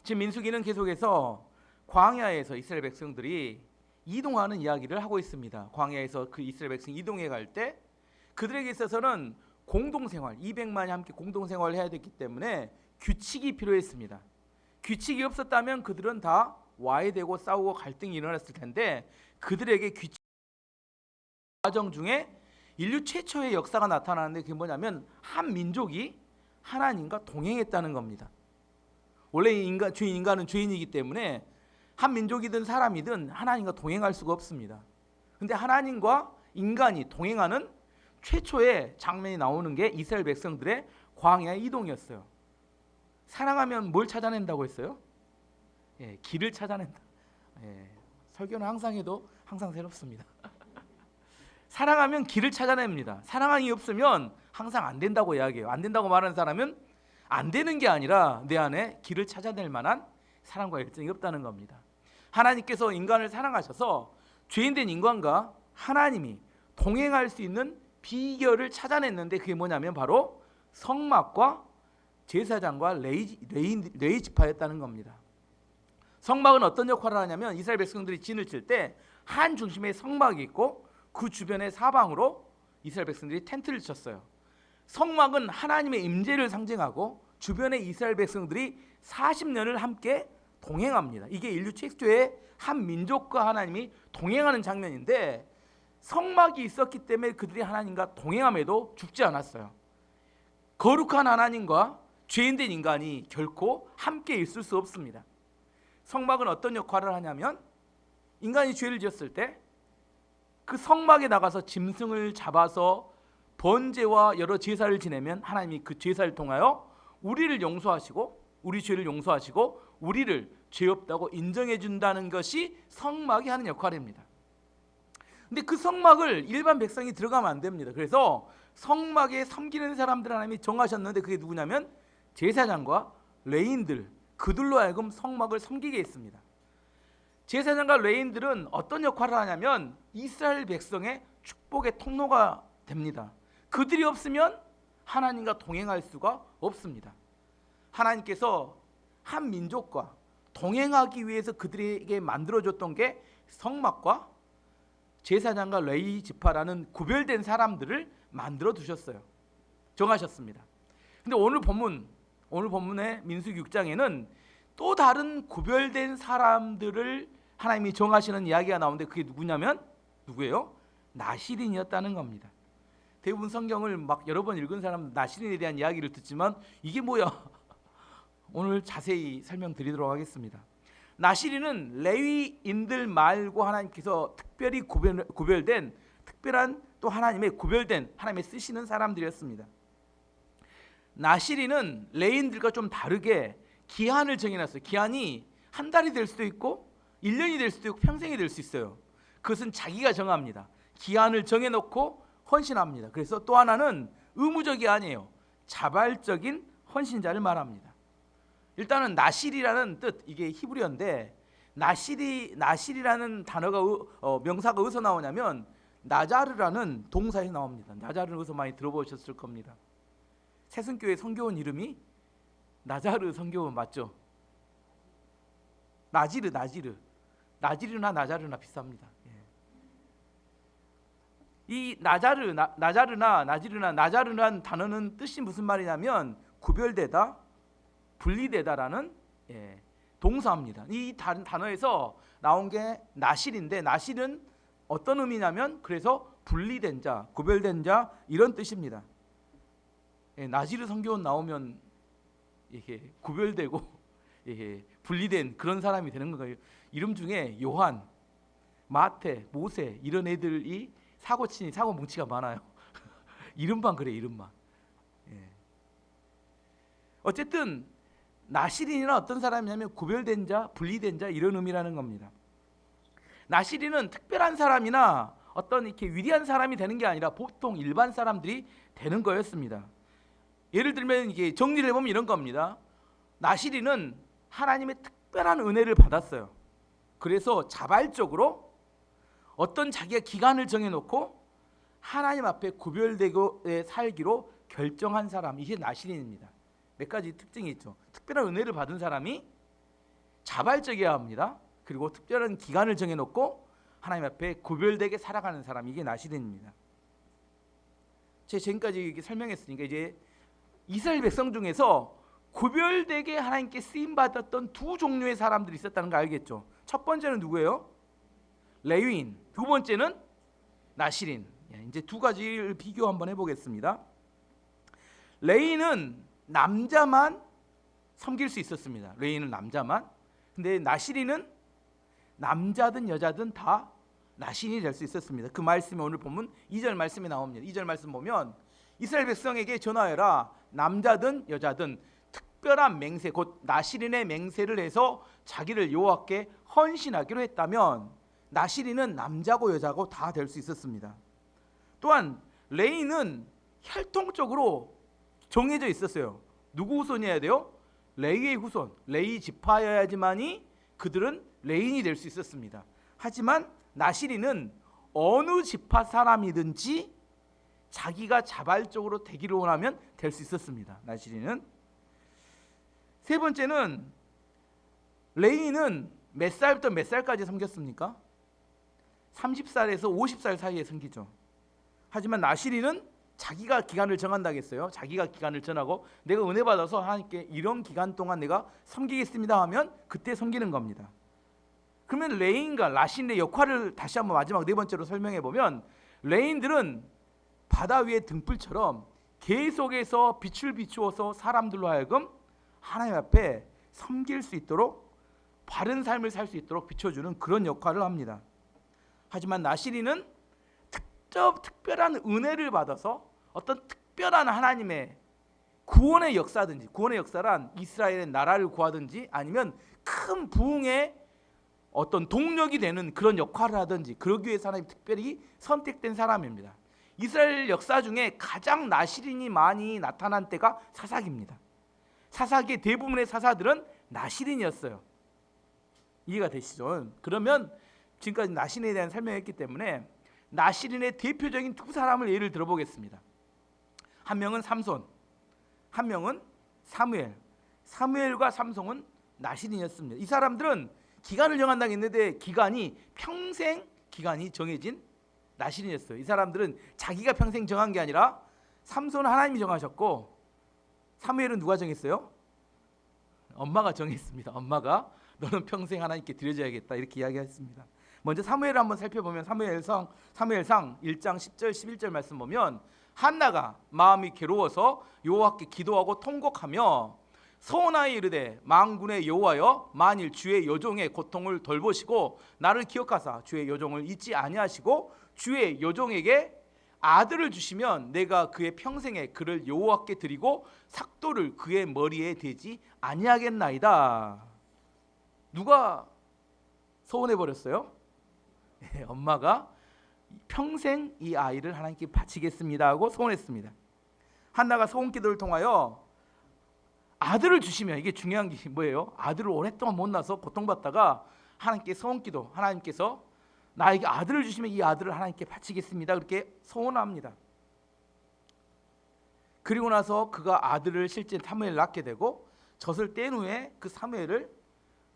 지금 민수기는 계속해서 광야에서 이스라엘 백성들이 이동하는 이야기를 하고 있습니다. 광야에서 그 이스라엘 백성이 이동해 갈 때 그들에게 있어서는 공동생활, 200만이 함께 공동생활을 해야 됐기 때문에 규칙이 필요했습니다. 규칙이 없었다면 그들은 다 와해되고 싸우고 갈등이 일어났을 텐데 그들에게 규칙 과정 중에 인류 최초의 역사가 나타나는데 그게 뭐냐면 한 민족이 하나님과 동행했다는 겁니다. 원래 인간은 죄인이기 때문에 한 민족이든 사람이든 하나님과 동행할 수가 없습니다. 근데 하나님과 인간이 동행하는 최초의 장면이 나오는 게 이스라엘 백성들의 광야 이동이었어요. 사랑하면 뭘 찾아낸다고 했어요? 길을 찾아낸다. 설교는 항상 해도 항상 새롭습니다. 사랑하면 길을 찾아냅니다. 사랑이 없으면 항상 안 된다고 이야기해요. 안 된다고 말하는 사람은 안 되는 게 아니라 내 안에 길을 찾아낼 만한 사랑과 열정이 없다는 겁니다. 하나님께서 인간을 사랑하셔서 죄인된 인간과 하나님이 동행할 수 있는 비결을 찾아냈는데 그게 뭐냐면 바로 성막과 제사장과 레위 지파였다는 겁니다. 성막은 어떤 역할을 하냐면 이스라엘 백성들이 진을 칠 때 한 중심에 성막이 있고 그 주변에 사방으로 이스라엘 백성들이 텐트를 쳤어요. 성막은 하나님의 임재를 상징하고 주변에 이스라엘 백성들이 40년을 함께 동행합니다. 이게 인류 최초의 한 민족과 하나님이 동행하는 장면인데 성막이 있었기 때문에 그들이 하나님과 동행함에도 죽지 않았어요. 거룩한 하나님과 죄인된 인간이 결코 함께 있을 수 없습니다. 성막은 어떤 역할을 하냐면 인간이 죄를 지었을 때 그 성막에 나가서 짐승을 잡아서 번제와 여러 제사를 지내면 하나님이 그 제사를 통하여 우리를 용서하시고 우리 죄를 용서하시고 우리를 죄 없다고 인정해 준다는 것이 성막이 하는 역할입니다. 근데 그 성막을 일반 백성이 들어가면 안 됩니다. 그래서 성막에 섬기는 사람들 하나님이 정하셨는데 그게 누구냐면 제사장과 레위인들, 그들로 하여금 성막을 섬기게 했습니다. 제사장과 레위인들은 어떤 역할을 하냐면 이스라엘 백성의 축복의 통로가 됩니다. 그들이 없으면 하나님과 동행할 수가 없습니다. 하나님께서 한 민족과 동행하기 위해서 그들에게 만들어줬던 게 성막과 제사장과 레위 지파라는 구별된 사람들을 만들어 두셨어요. 정하셨습니다. 근데 오늘 본문의 민수기 6장에는 또 다른 구별된 사람들을 하나님이 정하시는 이야기가 나오는데 그게 누구예요? 나실인이었다는 겁니다. 대부분 성경을 막 여러 번 읽은 사람은 나실인에 대한 이야기를 듣지만 이게 뭐야? 오늘 자세히 설명드리도록 하겠습니다. 나실인은 레위인들 말고 하나님께서 특별히 구별된 특별한 또 하나님의 구별된 하나님의 쓰시는 사람들이었습니다. 나실인은 레위인들과 좀 다르게 기한을 정해놨어요. 기한이 한 달이 될 수도 있고 1년이 될 수도 있고 평생이 될 수 있어요. 그것은 자기가 정합니다. 기한을 정해놓고 헌신합니다. 그래서 또 하나는 의무적이 아니에요. 자발적인 헌신자를 말합니다. 일단은 나실이라는 뜻, 이게 히브리어인데 나실이라는 단어가 명사가 어디서 나오냐면 나자르라는 동사에서 나옵니다. 나자르는 어디서 많이 들어보셨을 겁니다. 새순교회 선교원 이름이 나자르 선교원 맞죠? 나지르나 나자르나 비쌉니다. 이 나자르란 단어는 뜻이 무슨 말이냐면 구별되다, 분리되다라는 동사입니다. 이 단어에서 나온 게 나실인데 나실은 어떤 의미냐면 그래서 분리된 자, 구별된 자 이런 뜻입니다. 나지르 선교원 나오면 이렇게 구별되고 분리된 그런 사람이 되는 거예요. 이름 중에 요한, 마태, 모세 이런 애들이 사고 뭉치가 많아요. 이름만 그래 이름만. 어쨌든 나실인이란 어떤 사람이냐면 구별된 자, 분리된 자 이런 의미라는 겁니다. 나실인은 특별한 사람이나 어떤 이렇게 위대한 사람이 되는 게 아니라 보통 일반 사람들이 되는 거였습니다. 예를 들면 이게 정리를 해보면 이런 겁니다. 나실인은 하나님의 특별한 은혜를 받았어요. 그래서 자발적으로 어떤 자기가 기간을 정해놓고 하나님 앞에 구별되고 살기로 결정한 사람, 이게 나실인입니다. 몇 가지 특징이 있죠. 특별한 은혜를 받은 사람이 자발적이어야 합니다. 그리고 특별한 기간을 정해놓고 하나님 앞에 구별되게 살아가는 사람, 이게 나시린입니다. 제가 지금까지 이렇게 설명했으니까 이제 이스라엘 백성 중에서 구별되게 하나님께 쓰임받았던 두 종류의 사람들이 있었다는 거 알겠죠? 첫 번째는 누구예요? 레위인. 두 번째는 나시린. 이제 두 가지를 비교 한번 해보겠습니다. 레위인은 남자만 섬길 수 있었습니다. 레위인은 남자만. 근데 나시린은 남자든 여자든 다 나시린이 될 수 있었습니다. 그 말씀이 오늘 보면 2절 말씀에 나옵니다. 2절 말씀 보면 이스라엘 백성에게 전하여라. 남자든 여자든 특별한 맹세, 곧 나시린의 맹세를 해서 자기를 여호와께 헌신하기로 했다면 나시린은 남자고 여자고 다 될 수 있었습니다. 또한 레위인은 혈통적으로 정해져 있었어요. 누구 후손이어야 돼요? 레위의 후손, 레위 지파여야지만이 그들은 레위인이 될 수 있었습니다. 하지만 나시린은 어느 지파 사람이든지 자기가 자발적으로 되기를 원하면 될 수 있었습니다. 나시린은. 세 번째는 레위인은 몇 살부터 몇 살까지 섬겼습니까? 30살에서 50살 사이에 섬기죠. 하지만 나시린은 자기가 기간을 정한다고 했어요. 자기가 기간을 정하고 내가 은혜 받아서 하나님께 이런 기간 동안 내가 섬기겠습니다 하면 그때 섬기는 겁니다. 그러면 레위인과 나시린의 역할을 다시 한번 마지막 네 번째로 설명해 보면, 레위인들은 바다 위의 등불처럼 계속해서 빛을 비추어서 사람들로 하여금 하나님 앞에 섬길 수 있도록, 바른 삶을 살 수 있도록 비춰주는 그런 역할을 합니다. 하지만 나시린은 특별한 은혜를 받아서 어떤 특별한 하나님의 구원의 역사든지, 구원의 역사란 이스라엘의 나라를 구하든지 아니면 큰 부흥의 어떤 동력이 되는 그런 역할을 하든지 그러기 위해서 하나님 특별히 선택된 사람입니다. 이스라엘 역사 중에 가장 나시린이 많이 나타난 때가 사사기입니다. 사사기의 대부분의 사사들은 나시린이었어요. 이해가 되시죠? 그러면 지금까지 나시린에 대한 설명했기 때문에 나시린의 대표적인 두 사람을 예를 들어보겠습니다. 한 명은 삼손, 한 명은 사무엘. 사무엘과 삼손은 나시린이었습니다. 이 사람들은 기간을 정한다고 했는데 기간이 평생 기간이 정해진 나시린이었어요. 이 사람들은 자기가 평생 정한 게 아니라 삼손은 하나님이 정하셨고 사무엘은 누가 정했어요? 엄마가 정했습니다. 엄마가 너는 평생 하나님께 드려져야겠다 이렇게 이야기했습니다. 먼저 사무엘을 한번 살펴보면 사무엘상 1장 10절 11절 말씀 보면, 한나가 마음이 괴로워서 여호와께 기도하고 통곡하며 서원하여 이르되 만군의 여호와여, 만일 주의 여종의 고통을 돌보시고 나를 기억하사 주의 여종을 잊지 아니하시고 주의 여종에게 아들을 주시면 내가 그의 평생에 그를 여호와께 드리고 삭도를 그의 머리에 대지 아니하겠나이다. 누가 서원해 버렸어요? 엄마가 평생 이 아이를 하나님께 바치겠습니다 하고 소원했습니다. 한나가 소원 기도를 통하여 아들을 주시면, 이게 중요한 게 뭐예요? 아들을 오랫동안 못 낳아서 고통받다가 하나님께 소원 기도, 하나님께서 나에게 아들을 주시면 이 아들을 하나님께 바치겠습니다 그렇게 소원합니다. 그리고 나서 그가 아들을 실제 사무엘을 낳게 되고 젖을 뗀 후에 그 사무엘을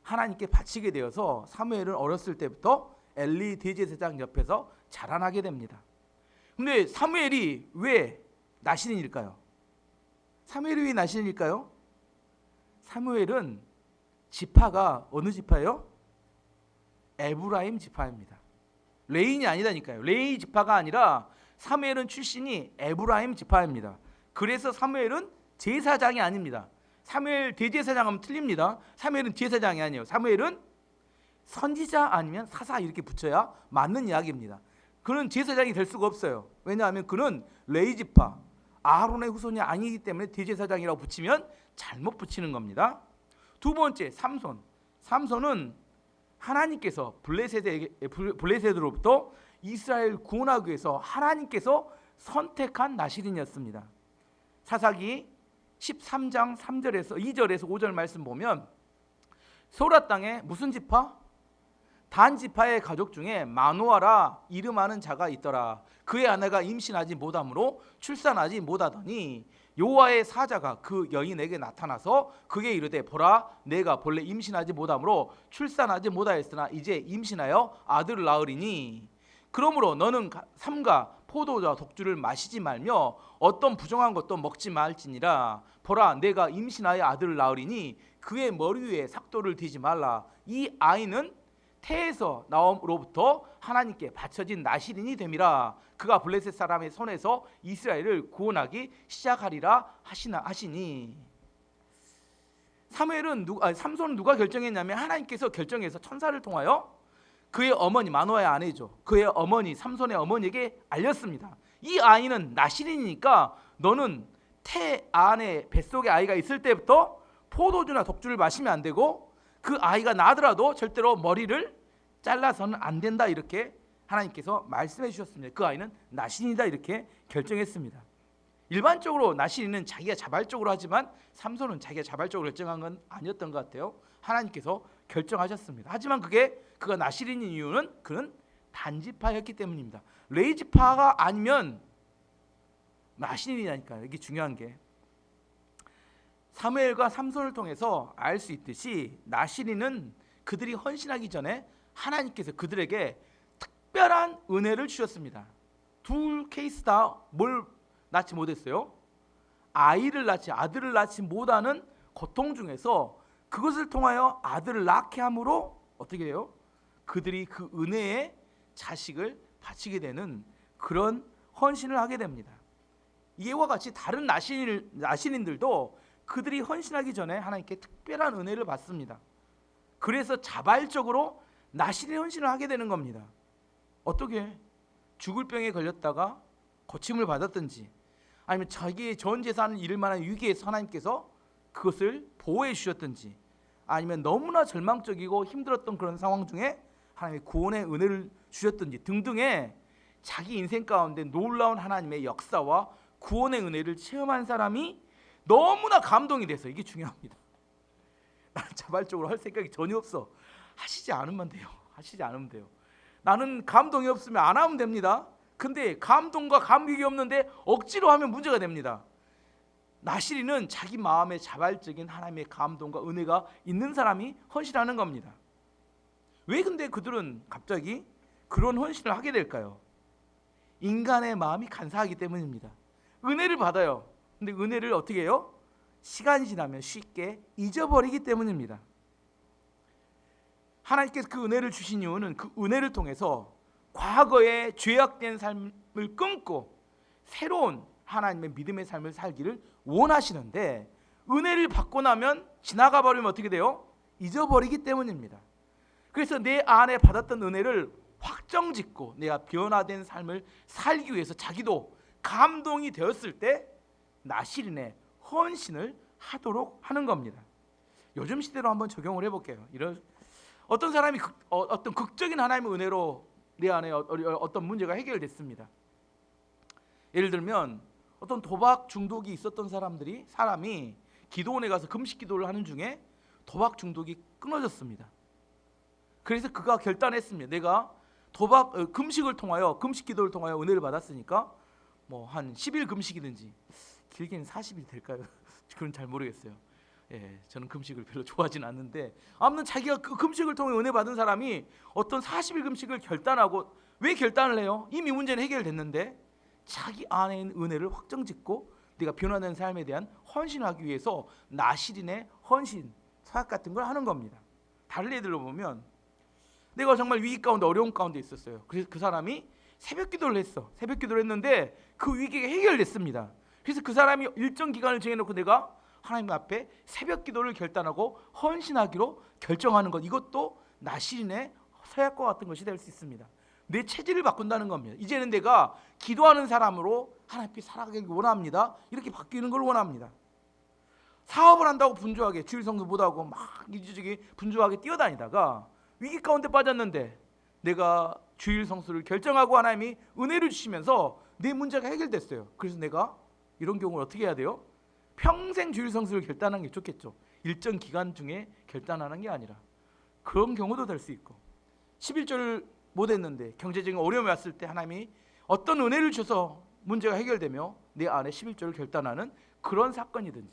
하나님께 바치게 되어서 사무엘은 어렸을 때부터 엘리 대제사장 옆에서 자라나게 됩니다. 근데 사무엘이 왜 나시린일까요? 사무엘이 왜 나시린일까요? 사무엘은 지파가 어느 지파예요? 에브라임 지파입니다. 레위인이 아니다니까요. 레위 지파가 아니라 사무엘은 출신이 에브라임 지파입니다. 그래서 사무엘은 제사장이 아닙니다. 사무엘 대제사장 하면 틀립니다. 사무엘은 제사장이 아니에요. 사무엘은 선지자 아니면 사사 이렇게 붙여야 맞는 이야기입니다. 그는 제사장이 될 수가 없어요. 왜냐하면 그는 레위 지파, 아론의 후손이 아니기 때문에 대제사장이라고 붙이면 잘못 붙이는 겁니다. 두 번째, 삼손. 삼손은 하나님께서 블레셋으로부터 이스라엘 구원하기 위해서 하나님께서 선택한 나시린이었습니다. 사사기 13장 3절에서 2절에서 5절 말씀 보면, 소라 땅에 무슨 지파? 단 지파의 가족 중에 마노아라 이름하는 자가 있더라. 그의 아내가 임신하지 못하므로 출산하지 못하더니 여호와의 사자가 그 여인에게 나타나서 그게 이르되 보라 내가 본래 임신하지 못함으로 출산하지 못하였으나 이제 임신하여 아들을 낳으리니 그러므로 너는 삼가 포도주와 독주를 마시지 말며 어떤 부정한 것도 먹지 말지니라. 보라 내가 임신하여 아들을 낳으리니 그의 머리 위에 삭도를 뒤지 말라. 이 아이는 태에서 나옴으로부터 하나님께 바쳐진 나실인이 됨이라. 그가 블레셋 사람의 손에서 이스라엘을 구원하기 시작하리라 하시니. 삼손은 누가 결정했냐면 하나님께서 결정해서 천사를 통하여 그의 어머니 마노아의 아내죠. 그의 어머니 삼손의 어머니에게 알렸습니다. 이 아이는 나실인이니까 너는 태 안에 뱃속에 아이가 있을 때부터 포도주나 독주를 마시면 안 되고 그 아이가 나더라도 절대로 머리를 잘라서는 안 된다. 이렇게 하나님께서 말씀해 주셨습니다. 그 아이는 나실인이다 이렇게 결정했습니다. 일반적으로 나실인은 자기가 자발적으로 하지만 삼손은 자기가 자발적으로 결정한 건 아니었던 것 같아요. 하나님께서 결정하셨습니다. 하지만 그가 나실인인 이유는 그는 단지파였기 때문입니다. 레이지파가 아니면 나실인이라니까요. 이게 중요한 게 사무엘과 삼손을 통해서 알 수 있듯이 나실인은 그들이 헌신하기 전에 하나님께서 그들에게 특별한 은혜를 주셨습니다. 둘 케이스 다 뭘 낳지 못했어요? 아들을 낳지 못하는 고통 중에서 그것을 통하여 아들을 낳게 함으로 어떻게 해요? 그들이 그 은혜의 자식을 바치게 되는 그런 헌신을 하게 됩니다. 이와 같이 다른 나실인들도 그들이 헌신하기 전에 하나님께 특별한 은혜를 받습니다. 그래서 자발적으로 나실인 헌신을 하게 되는 겁니다. 어떻게? 죽을 병에 걸렸다가 고침을 받았든지 아니면 자기의 전 재산을 잃을 만한 위기에서 하나님께서 그것을 보호해 주셨든지 아니면 너무나 절망적이고 힘들었던 그런 상황 중에 하나님의 구원의 은혜를 주셨든지 등등의 자기 인생 가운데 놀라운 하나님의 역사와 구원의 은혜를 체험한 사람이 너무나 감동이 돼서 이게 중요합니다. 나는 자발적으로 할 생각이 전혀 없어. 하시지 않으면 돼요. 하시지 않으면 돼요. 나는 감동이 없으면 안 하면 됩니다. 근데 감동과 감격이 없는데 억지로 하면 문제가 됩니다. 나실인은 자기 마음에 자발적인 하나님의 감동과 은혜가 있는 사람이 헌신하는 겁니다. 왜 근데 그들은 갑자기 그런 헌신을 하게 될까요? 인간의 마음이 간사하기 때문입니다. 은혜를 받아요. 근데 은혜를 어떻게 해요? 시간이 지나면 쉽게 잊어버리기 때문입니다. 하나님께서 그 은혜를 주신 이유는 그 은혜를 통해서 과거의 죄악된 삶을 끊고 새로운 하나님의 믿음의 삶을 살기를 원하시는데 은혜를 받고 나면 지나가 버리면 어떻게 돼요? 잊어버리기 때문입니다. 그래서 내 안에 받았던 은혜를 확정짓고 내가 변화된 삶을 살기 위해서 자기도 감동이 되었을 때 나실인의 헌신을 하도록 하는 겁니다. 요즘 시대로 한번 적용을 해볼게요. 어떤 사람이 어떤 극적인 하나님의 은혜로 내 안에 어떤 문제가 해결됐습니다. 예를 들면 어떤 도박 중독이 있었던 사람이 기도원에 가서 금식 기도를 하는 중에 도박 중독이 끊어졌습니다. 그래서 그가 결단했습니다. 내가 금식 기도를 통하여 은혜를 받았으니까 뭐 한 10일 금식이든지 길게는 40일 될까요? 그건 잘 모르겠어요. 저는 금식을 별로 좋아하진 않는데 아무튼 자기가 그 금식을 통해 은혜 받은 사람이 어떤 40일 금식을 결단하고 왜 결단을 해요? 이미 문제는 해결됐는데 자기 안에 있는 은혜를 확정짓고 내가 변화된 삶에 대한 헌신하기 위해서 나실인의 헌신 사역 같은 걸 하는 겁니다. 다른 예들로 보면 내가 정말 위기 가운데 어려운 가운데 있었어요. 그래서 그 사람이 새벽 기도를 했어. 새벽 기도를 했는데 그 위기가 해결됐습니다. 그래서 그 사람이 일정 기간을 정해놓고 내가 하나님 앞에 새벽 기도를 결단하고 헌신하기로 결정하는 것, 이것도 나실인의 서약과 같은 것이 될 수 있습니다. 내 체질을 바꾼다는 겁니다. 이제는 내가 기도하는 사람으로 하나님께 살아가길 원합니다. 이렇게 바뀌는 걸 원합니다. 사업을 한다고 분주하게 주일 성수 못하고 막 이주저기 분주하게 뛰어다니다가 위기 가운데 빠졌는데 내가 주일 성수를 결정하고 하나님이 은혜를 주시면서 내 문제가 해결됐어요. 그래서 내가 이런 경우를 어떻게 해야 돼요? 평생 주일 성수를 결단하는 게 좋겠죠. 일정 기간 중에 결단하는 게 아니라 그런 경우도 될 수 있고 11조를 못했는데 경제적인 어려움이 왔을 때 하나님이 어떤 은혜를 주셔서 문제가 해결되며 내 안에 11조를 결단하는 그런 사건이든지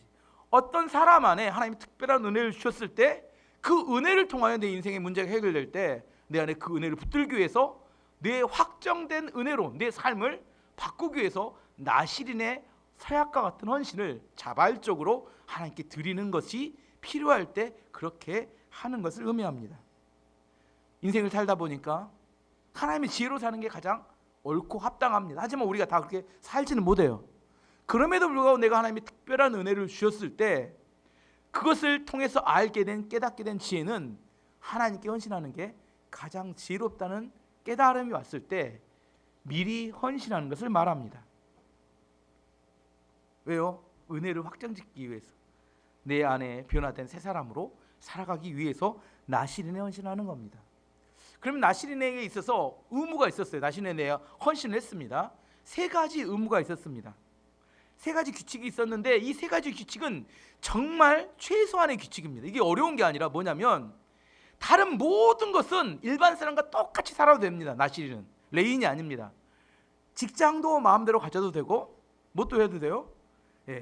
어떤 사람 안에 하나님이 특별한 은혜를 주셨을 때 그 은혜를 통하여 내 인생의 문제가 해결될 때 내 안에 그 은혜를 붙들기 위해서 내 확정된 은혜로 내 삶을 바꾸기 위해서 나실인의 서약과 같은 헌신을 자발적으로 하나님께 드리는 것이 필요할 때 그렇게 하는 것을 의미합니다. 인생을 살다 보니까 하나님의 지혜로 사는 게 가장 옳고 합당합니다. 하지만 우리가 다 그렇게 살지는 못해요. 그럼에도 불구하고 내가 하나님의 특별한 은혜를 주셨을 때 그것을 통해서 알게 된 깨닫게 된 지혜는 하나님께 헌신하는 게 가장 지혜롭다는 깨달음이 왔을 때 미리 헌신하는 것을 말합니다. 왜요? 은혜를 확장짓기 위해서 내 안에 변화된 새 사람으로 살아가기 위해서 나실인에 헌신하는 겁니다. 그러면 나실인에게 있어서 의무가 있었어요. 나실인에 헌신을 했습니다. 세 가지 의무가 있었습니다. 세 가지 규칙이 있었는데 이 세 가지 규칙은 정말 최소한의 규칙입니다. 이게 어려운 게 아니라 뭐냐면 다른 모든 것은 일반 사람과 똑같이 살아도 됩니다. 나실인은 레인이 아닙니다. 직장도 마음대로 가져도 되고 뭣도 해도 돼요.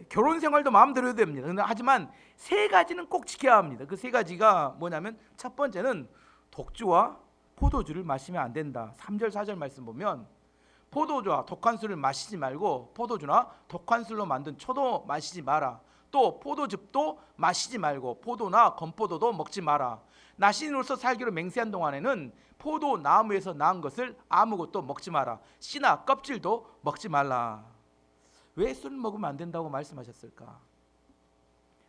결혼 생활도 마음대로 해도 됩니다. 하지만 세 가지는 꼭 지켜야 합니다. 그 세 가지가 뭐냐면 첫 번째는 독주와 포도주를 마시면 안 된다. 3절 4절 말씀 보면 포도주와 독한 술을 마시지 말고 포도주나 독한 술로 만든 초도 마시지 마라. 또 포도즙도 마시지 말고 포도나 건포도도 먹지 마라. 나신으로서 살기로 맹세한 동안에는 포도 나무에서 나은 것을 아무것도 먹지 마라. 씨나 껍질도 먹지 말라. 왜 술을 먹으면 안 된다고 말씀하셨을까?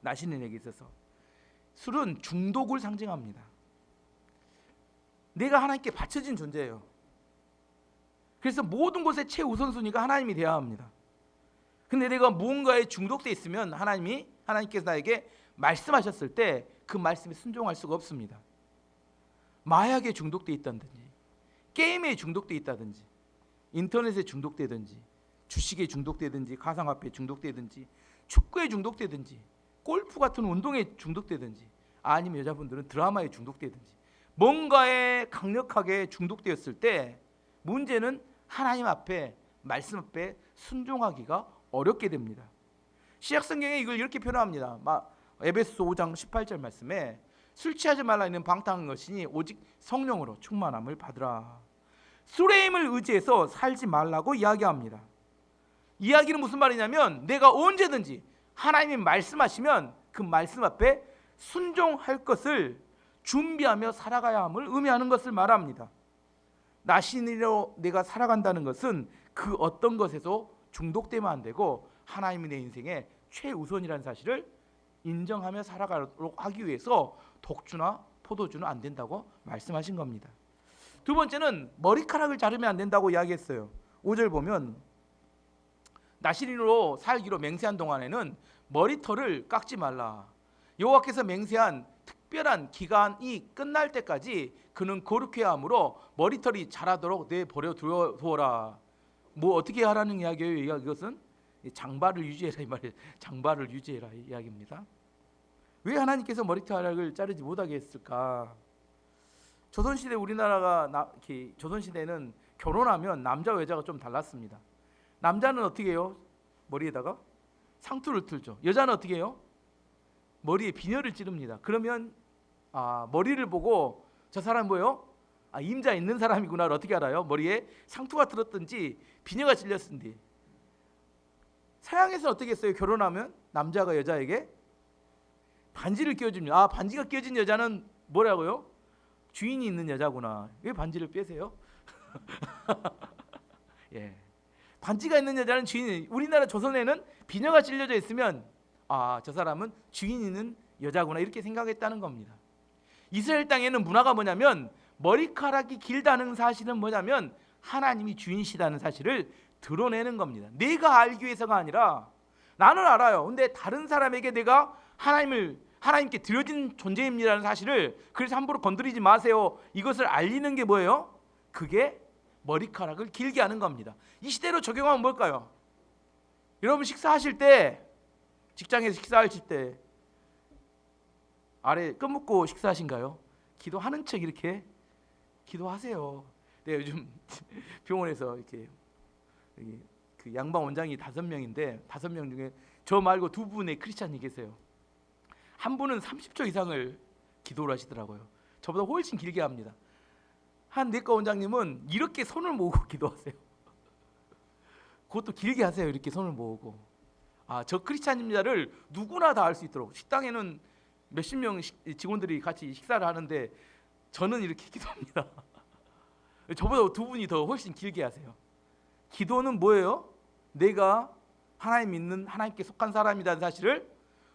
나신인에게 있어서 술은 중독을 상징합니다. 내가 하나님께 바쳐진 존재예요. 그래서 모든 것의 최우선순위가 하나님이 되어야 합니다. 근데 내가 무언가에 중독돼 있으면 하나님께서 나에게 말씀하셨을 때 그 말씀에 순종할 수가 없습니다. 마약에 중독돼 있다든지 게임에 중독돼 있다든지 인터넷에 중독되든지 주식에 중독되든지 가상화폐에 중독되든지 축구에 중독되든지 골프 같은 운동에 중독되든지 아니면 여자분들은 드라마에 중독되든지 뭔가에 강력하게 중독되었을 때 문제는 하나님 앞에 말씀 앞에 순종하기가 어렵게 됩니다. 신약성경에 이걸 이렇게 표현합니다. 에베소서 5장 18절 말씀에 술 취하지 말라 있는 방탕한 것이니 오직 성령으로 충만함을 받으라. 술의 힘을 의지해서 살지 말라고 이야기합니다. 이야기는 무슨 말이냐면 내가 언제든지 하나님이 말씀하시면 그 말씀 앞에 순종할 것을 준비하며 살아가야 함을 의미하는 것을 말합니다. 나신으로 내가 살아간다는 것은 그 어떤 것에서 중독되면 안 되고 하나님이 내 인생의 최우선이라는 사실을 인정하며 살아가도록 하기 위해서 독주나 포도주는 안 된다고 말씀하신 겁니다. 두 번째는 머리카락을 자르면 안 된다고 이야기했어요. 5절 보면 나실인으로 살기로 맹세한 동안에는 머리털을 깎지 말라. 여호와께서 맹세한 특별한 기간이 끝날 때까지 그는 거룩해야 하므로 머리털이 자라도록 내버려 두어라. 뭐 어떻게 하라는 이야기예요? 이것은 장발을 유지해라 이 말이에요. 장발을 유지해라 이 이야기입니다. 왜 하나님께서 머리카락을 자르지 못하게 했을까? 조선시대 우리나라가 조선시대는 결혼하면 남자와 여자가 좀 달랐습니다. 남자는 어떻게 해요? 머리에다가 상투를 틀죠. 여자는 어떻게 해요? 머리에 비녀를 찌릅니다. 그러면 머리를 보고 저 사람 뭐예요? 임자 있는 사람이구나를 어떻게 알아요? 머리에 상투가 들었든지 비녀가 찔렸든지. 서양에서는 어떻게 했어요? 결혼하면 남자가 여자에게 반지를 끼워줍니다. 반지가 끼워진 여자는 뭐라고요? 주인이 있는 여자구나. 왜 반지를 빼세요? 예. 반지가 있는 여자는 주인이. 우리나라 조선에는 비녀가 찔려져 있으면 저 사람은 주인 있는 여자구나 이렇게 생각했다는 겁니다. 이스라엘 땅에는 문화가 뭐냐면 머리카락이 길다는 사실은 뭐냐면 하나님이 주인이시다는 사실을 드러내는 겁니다. 내가 알기 위해서가 아니라 나는 알아요. 근데 다른 사람에게 내가 하나님께 드려진 존재입니다라는 사실을 그래서 함부로 건드리지 마세요. 이것을 알리는 게 뭐예요? 그게 머리카락을 길게 하는 겁니다. 이 시대로 적용하면 뭘까요? 여러분 식사하실 때 직장에서 식사하실 때 아래 끈 묶고 식사하신가요? 기도하는 척 이렇게 기도하세요. 내가 요즘 병원에서 이렇게 그 양방 원장이 5명인데 5명 중에 저 말고 두 분의 크리스찬이 계세요. 한 분은 30초 이상을 기도를 하시더라고요. 저보다 훨씬 길게 합니다. 한 내과 원장님은 이렇게 손을 모으고 기도하세요. 그것도 길게 하세요. 이렇게 손을 모으고. 저 크리스찬입니다를 누구나 다 알 수 있도록. 식당에는 몇십 명 직원들이 같이 식사를 하는데 저는 이렇게 기도합니다. 저보다 두 분이 더 훨씬 길게 하세요. 기도는 뭐예요? 내가 하나님 믿는 하나님께 속한 사람이라는 사실을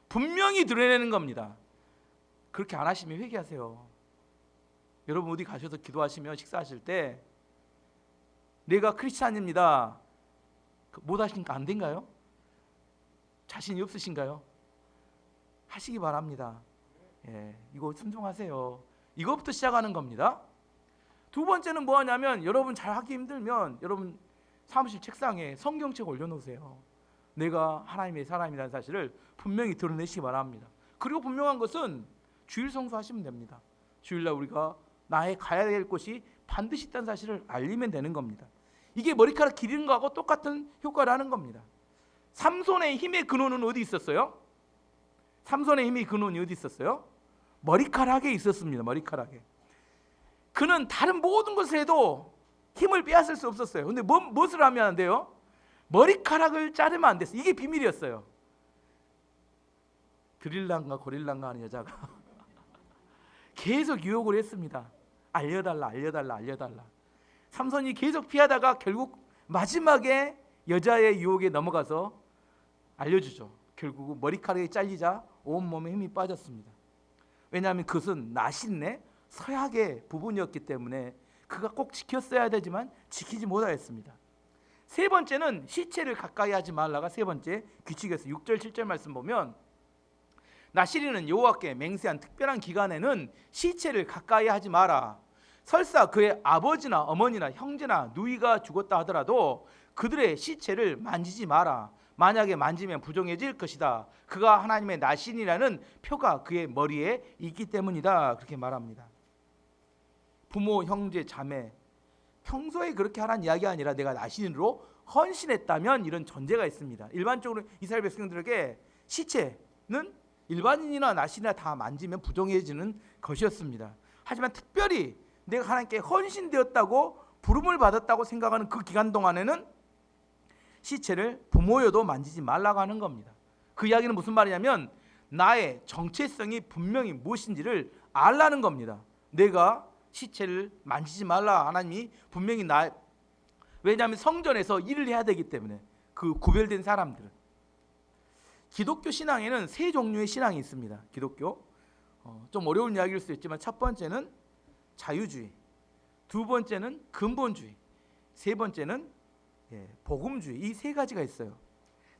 분명히 드러내는 겁니다. 그렇게 안 하시면 회개하세요. 여러분 어디 가셔서 기도하시면 식사하실 때 내가 크리스찬입니다 못 하시니까 안 된가요? 자신이 없으신가요? 하시기 바랍니다. 이거 순종하세요. 이것부터 시작하는 겁니다. 두 번째는 뭐 하냐면 여러분 잘 하기 힘들면 여러분 사무실 책상에 성경책 올려놓으세요. 내가 하나님의 사람이라는 사실을 분명히 드러내시기 바랍니다. 그리고 분명한 것은 주일 성수하시면 됩니다. 주일날 우리가 나의 가야 될 곳이 반드시 있다는 사실을 알리면 되는 겁니다. 이게 머리카락 기르는 거하고 똑같은 효과를 하는 겁니다. 삼손의 힘의 근원은 어디 있었어요? 삼손의 힘의 근원이 어디 있었어요? 머리카락에 있었습니다. 머리카락에. 그는 다른 모든 것을 해도 힘을 빼앗을 수 없었어요. 근데 무엇을 하면 안 돼요? 머리카락을 자르면 안 됐어요. 이게 비밀이었어요. 드릴란가 고릴란가 하는 여자가 계속 유혹을 했습니다. 알려달라 알려달라 알려달라. 삼손이 계속 피하다가 결국 마지막에 여자의 유혹에 넘어가서 알려주죠. 결국 머리카락이 잘리자 온몸에 힘이 빠졌습니다. 왜냐하면 그것은 나신내 서약의 부분이었기 때문에 그가 꼭 지켰어야 되지만 지키지 못하였습니다. 세 번째는 시체를 가까이 하지 말라가 세 번째 규칙이었어요. 6절 7절 말씀 보면 나시린은 여호와께 맹세한 특별한 기간에는 시체를 가까이 하지 마라. 설사 그의 아버지나 어머니나 형제나 누이가 죽었다 하더라도 그들의 시체를 만지지 마라. 만약에 만지면 부정해질 것이다. 그가 하나님의 나신이라는 표가 그의 머리에 있기 때문이다. 그렇게 말합니다. 부모, 형제, 자매 평소에 그렇게 하라는 이야기가 아니라 내가 나신으로 헌신했다면 이런 전제가 있습니다. 일반적으로 이스라엘 백성들에게 시체는 일반인이나 나신이나 다 만지면 부정해지는 것이었습니다. 하지만 특별히 내가 하나님께 헌신되었다고 부름을 받았다고 생각하는 그 기간 동안에는 시체를 부모여도 만지지 말라고 하는 겁니다. 그 이야기는 무슨 말이냐면 나의 정체성이 분명히 무엇인지를 알라는 겁니다. 내가 시체를 만지지 말라. 하나님이 분명히 왜냐하면 성전에서 일을 해야 되기 때문에 그 구별된 사람들은. 기독교 신앙에는 세 종류의 신앙이 있습니다. 기독교 좀 어려운 이야기일 수 있지만 첫 번째는 자유주의, 두 번째는 근본주의, 세 번째는 복음주의. 이 세 가지가 있어요.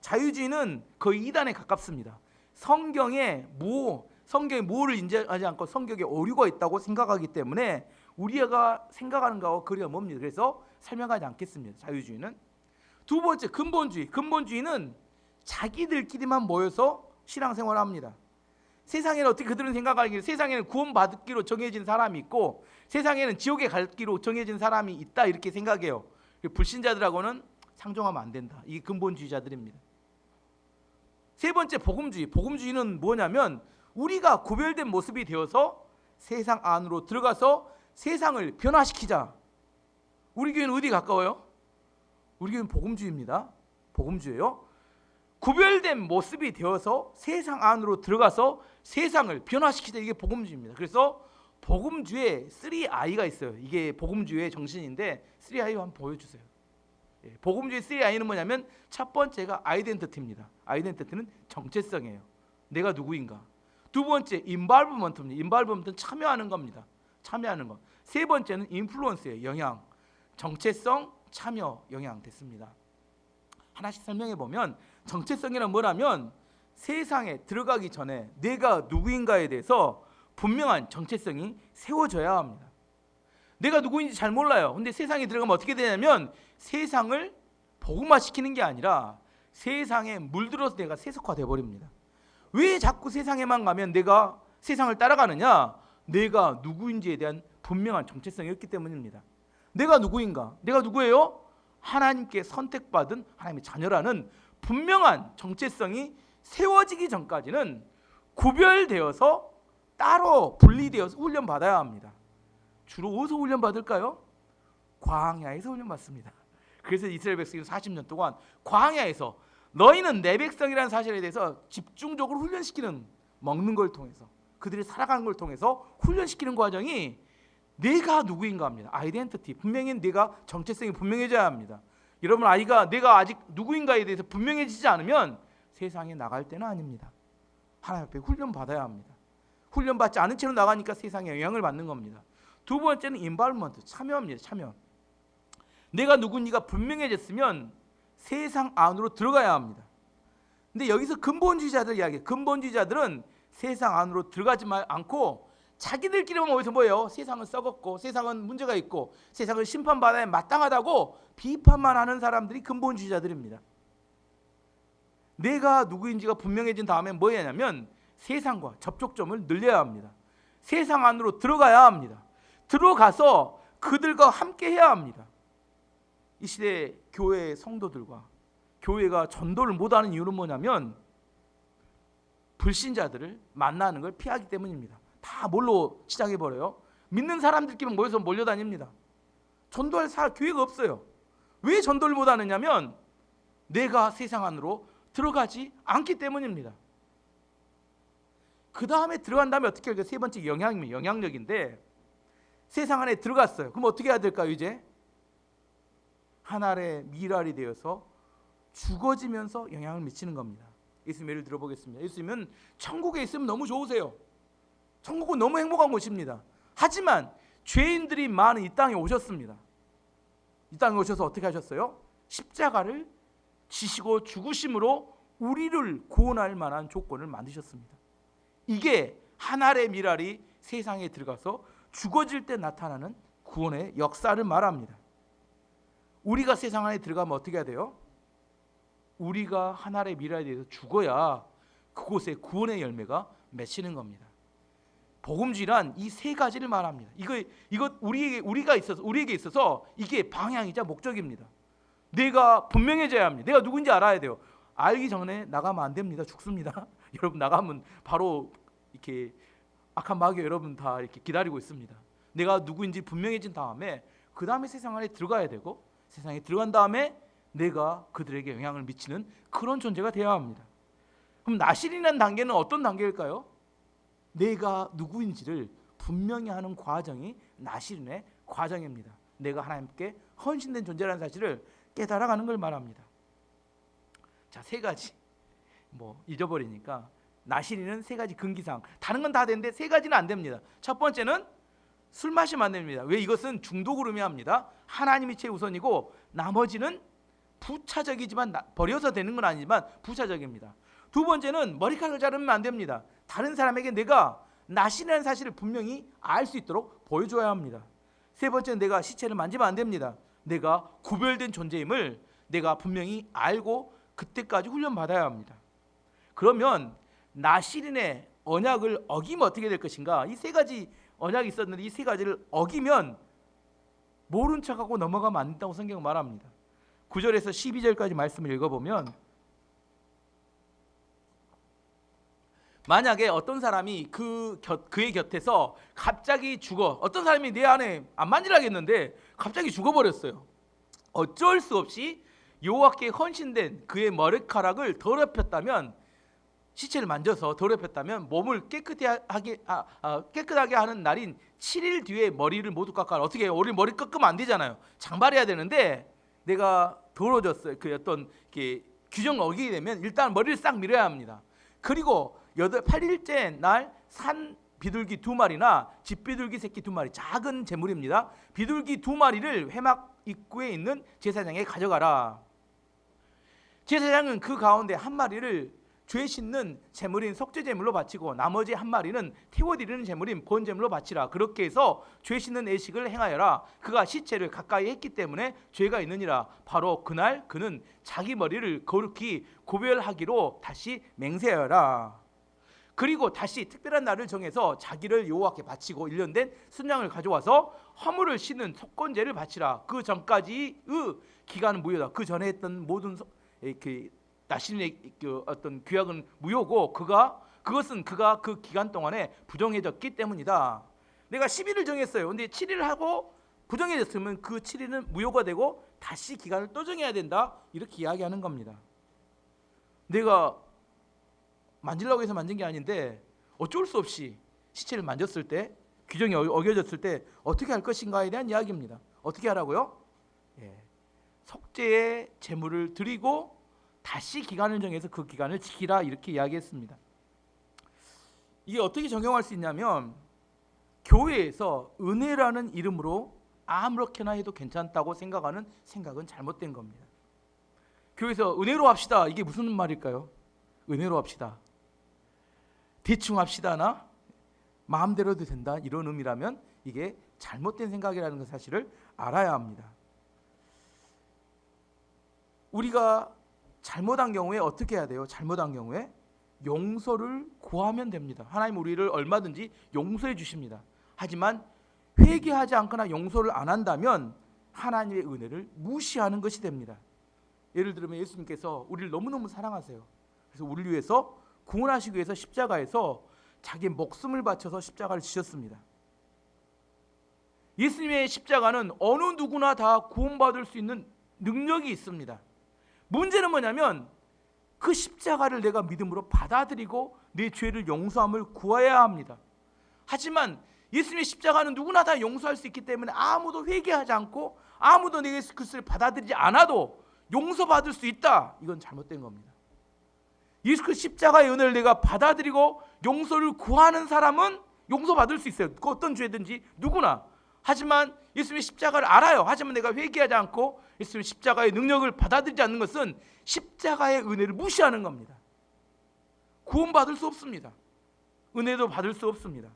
자유주의는 거의 이단에 가깝습니다. 성경에 뭐를 인정하지 않고 성경에 오류가 있다고 생각하기 때문에 우리가 생각하는 거하고 거리가 멉니다. 그래서 설명하지 않겠습니다. 자유주의는. 두 번째 근본주의. 근본주의는 자기들끼리만 모여서 신앙생활을 합니다. 세상에는 어떻게 그들은 생각하기를 세상에는 구원받기로 정해진 사람이 있고 세상에는 지옥에 갈기로 정해진 사람이 있다 이렇게 생각해요. 불신자들하고는 상종하면 안 된다. 이게 근본주의자들입니다. 세 번째 복음주의. 복음주의는 뭐냐면 우리가 구별된 모습이 되어서 세상 안으로 들어가서 세상을 변화시키자. 우리 교회는 어디 가까워요? 우리 교회는 복음주의입니다. 복음주의예요. 구별된 모습이 되어서 세상 안으로 들어가서 세상을 변화시키자. 이게 복음주의입니다. 그래서 복음주의에 3I가 있어요. 이게 복음주의의 정신인데 3I 한번 보여주세요. 복음주의 3I는 뭐냐면 첫 번째가 아이덴티티입니다. 아이덴티티는 정체성이에요. 내가 누구인가. 두 번째 인발브먼트입니다. 인발브먼트는 참여하는 겁니다. 참여하는 것. 세 번째는 인플루언스예요. 영향. 정체성, 참여, 영향 됐습니다. 하나씩 설명해 보면 정체성이란 뭐냐면 세상에 들어가기 전에 내가 누구인가에 대해서 분명한 정체성이 세워져야 합니다. 내가 누구인지 잘 몰라요. 근데 세상에 들어가면 어떻게 되냐면 세상을 복음화시키는 게 아니라 세상에 물들어서 내가 세속화돼 버립니다. 왜 자꾸 세상에만 가면 내가 세상을 따라가느냐? 내가 누구인지에 대한 분명한 정체성이 없기 때문입니다. 내가 누구인가? 내가 누구예요? 하나님께 선택받은 하나님의 자녀라는 분명한 정체성이 세워지기 전까지는 구별되어서 따로 분리되어서 훈련받아야 합니다. 주로 어디서 훈련받을까요? 광야에서 훈련받습니다. 그래서 이스라엘 백성이 40년 동안 광야에서 너희는 내 백성이라는 사실에 대해서 집중적으로 훈련시키는, 먹는 걸 통해서, 그들이 살아가는 걸 통해서 훈련시키는 과정이 내가 누구인가 합니다. 아이덴티티, 분명히 내가 정체성이 분명해져야 합니다. 여러분, 아이가 내가 아직 누구인가에 대해서 분명해지지 않으면 세상에 나갈 때는 아닙니다. 하나님 앞에 훈련받아야 합니다. 훈련받지 않은 채로 나가니까 세상에 영향을 받는 겁니다. 두 번째는 인발먼트, 참여입니다. 참여. 내가 누군지가 분명해졌으면 세상 안으로 들어가야 합니다. 근데 여기서 근본주의자들 이야기해요. 근본주의자들은 세상 안으로 들어가지 않고 자기들끼리만 모여서 뭐예요? 세상은 썩었고 세상은 문제가 있고 세상은 심판받아야 마땅하다고 비판만 하는 사람들이 근본주의자들입니다. 내가 누구인지가 분명해진 다음에 뭐 해야 하냐면 세상과 접촉점을 늘려야 합니다. 세상 안으로 들어가야 합니다. 들어가서 그들과 함께 해야 합니다. 이 시대 교회 성도들과 교회가 전도를 못하는 이유는 뭐냐면 불신자들을 만나는 걸 피하기 때문입니다. 다 뭘로 시작해버려요? 믿는 사람들끼리 모여서 몰려다닙니다. 전도할 교회가 없어요. 왜 전도를 못하느냐면 내가 세상 안으로 들어가지 않기 때문입니다. 그 다음에 들어간 다음에 어떻게 할까요? 세 번째 영향력인데 세상 안에 들어갔어요. 그럼 어떻게 해야 될까요? 이제 하나의 미랄이 되어서 죽어지면서 영향을 미치는 겁니다. 예수님 예를 들어보겠습니다. 예수님은 천국에 있으면 너무 좋으세요. 천국은 너무 행복한 곳입니다. 하지만 죄인들이 많은 이 땅에 오셨습니다. 이 땅에 오셔서 어떻게 하셨어요? 십자가를 지시고 죽으심으로 우리를 구원할 만한 조건을 만드셨습니다. 이게 하나의 미랄이 세상에 들어가서 죽어질 때 나타나는 구원의 역사를 말합니다. 우리가 세상 안에 들어가면 어떻게 해야 돼요? 우리가 하나의 미랄에 대해서 죽어야 그곳에 구원의 열매가 맺히는 겁니다. 복음주의란 이 세 가지를 말합니다. 이거 우리에게 있어서 이게 방향이자 목적입니다. 내가 분명해져야 합니다. 내가 누군지 알아야 돼요. 알기 전에 나가면 안 됩니다. 죽습니다. 여러분 나가면 바로 이렇게 악한 마귀가 여러분 다 이렇게 기다리고 있습니다. 내가 누구인지 분명해진 다음에 그 다음에 세상 안에 들어가야 되고 세상에 들어간 다음에 내가 그들에게 영향을 미치는 그런 존재가 되어야 합니다. 그럼 나실이라는 단계는 어떤 단계일까요? 내가 누구인지를 분명히 하는 과정이 나실인의 과정입니다. 내가 하나님께 헌신된 존재라는 사실을 깨달아가는 걸 말합니다. 자, 세 가지 잊어버리니까 나실이는 세 가지 근기사항, 다른 건 다 되는데 세 가지는 안 됩니다. 첫 번째는 술 마시면 안 됩니다. 왜? 이것은 중독을 의미합니다. 하나님이 최우선이고 나머지는 부차적이지만 버려서 되는 건 아니지만 부차적입니다. 두 번째는 머리카락을 자르면 안 됩니다. 다른 사람에게 내가 나실이라는 사실을 분명히 알 수 있도록 보여줘야 합니다. 세 번째는 내가 시체를 만지면 안 됩니다. 내가 구별된 존재임을 내가 분명히 알고 그때까지 훈련받아야 합니다. 그러면 나실인의 언약을 어기면 어떻게 될 것인가? 이 세 가지 언약이 있었는데 이 세 가지를 어기면 모른 척하고 넘어가면 안 된다고 성경은 말합니다. 9절에서 12절까지 말씀을 읽어보면 만약에 어떤 사람이 그의 곁에서 갑자기 죽어, 어떤 사람이 내 안에 안 만지라겠는데 갑자기 죽어버렸어요. 어쩔 수 없이 여호와께 헌신된 그의 머리카락을 더럽혔다면, 시체를 만져서 더럽혔다면 몸을 깨끗하게 하는 날인 7일 뒤에 머리를 모두 깎아라. 어떻게 해요? 우리 머리 깎으면 안 되잖아요. 장발해야 되는데 내가 더러워졌어요. 그 어떤 규정을 어기게 되면 일단 머리를 싹 밀어야 합니다. 그리고 8일째 날 산 비둘기 2마리나 집비둘기 새끼 2마리, 작은 제물입니다. 비둘기 2마리를 회막 입구에 있는 제사장에게 가져가라. 제사장은 그 가운데 한 마리를 죄 씻는 제물인 속죄 제물로 바치고 나머지 한 마리는 태워드리는 제물인 본 제물로 바치라. 그렇게 해서 죄 씻는 예식을 행하여라. 그가 시체를 가까이 했기 때문에 죄가 있느니라. 바로 그날 그는 자기 머리를 거룩히 구별하기로 다시 맹세하여라. 그리고 다시 특별한 날을 정해서 자기를 여호와께 바치고 1년 된 순양을 가져와서 허물을 씻는 속건제를 바치라. 그 전까지의 기간은 무효다. 그 전에 했던 모든 나신의 그 어떤 규약은 무효고 그것은 그가 그 기간 동안에 부정해졌기 때문이다. 내가 10일을 정했어요. 근데 7일을 하고 부정해졌으면 그 7일은 무효가 되고 다시 기간을 또 정해야 된다. 이렇게 이야기하는 겁니다. 내가 만지려고 해서 만진 게 아닌데 어쩔 수 없이 시체를 만졌을 때 규정이 어겨졌을 때 어떻게 할 것인가에 대한 이야기입니다. 어떻게 하라고요? 속죄의 제물을 드리고 다시 기간을 정해서 그 기간을 지키라 이렇게 이야기했습니다. 이게 어떻게 적용할 수 있냐면 교회에서 은혜라는 이름으로 아무렇게나 해도 괜찮다고 생각하는 생각은 잘못된 겁니다. 교회에서 은혜로 합시다. 이게 무슨 말일까요? 은혜로 합시다. 대충 합시다나 마음대로도 된다 이런 의미라면 이게 잘못된 생각이라는 그 사실을 알아야 합니다. 우리가 잘못한 경우에 어떻게 해야 돼요? 잘못한 경우에 용서를 구하면 됩니다. 하나님 우리를 얼마든지 용서해 주십니다. 하지만 회개하지 않거나 용서를 안 한다면 하나님의 은혜를 무시하는 것이 됩니다. 예를 들면 예수님께서 우리를 너무너무 사랑하세요. 그래서 우리를 위해서 구원하시기 위해서 십자가에서 자기 목숨을 바쳐서 십자가를 지셨습니다. 예수님의 십자가는 어느 누구나 다 구원받을 수 있는 능력이 있습니다. 문제는 뭐냐면 그 십자가를 내가 믿음으로 받아들이고 내 죄를 용서함을 구해야 합니다. 하지만 예수님의 십자가는 누구나 다 용서할 수 있기 때문에 아무도 회개하지 않고 아무도 내 예수 그리스도를 받아들이지 않아도 용서받을 수 있다. 이건 잘못된 겁니다. 예수 그 십자가의 은혜를 내가 받아들이고 용서를 구하는 사람은 용서받을 수 있어요. 그 어떤 죄든지 누구나. 하지만 예수님의 십자가를 알아요. 하지만 내가 회개하지 않고 예수님의 십자가의 능력을 받아들이지 않는 것은 십자가의 은혜를 무시하는 겁니다. 구원받을 수 없습니다. 은혜도 받을 수 없습니다.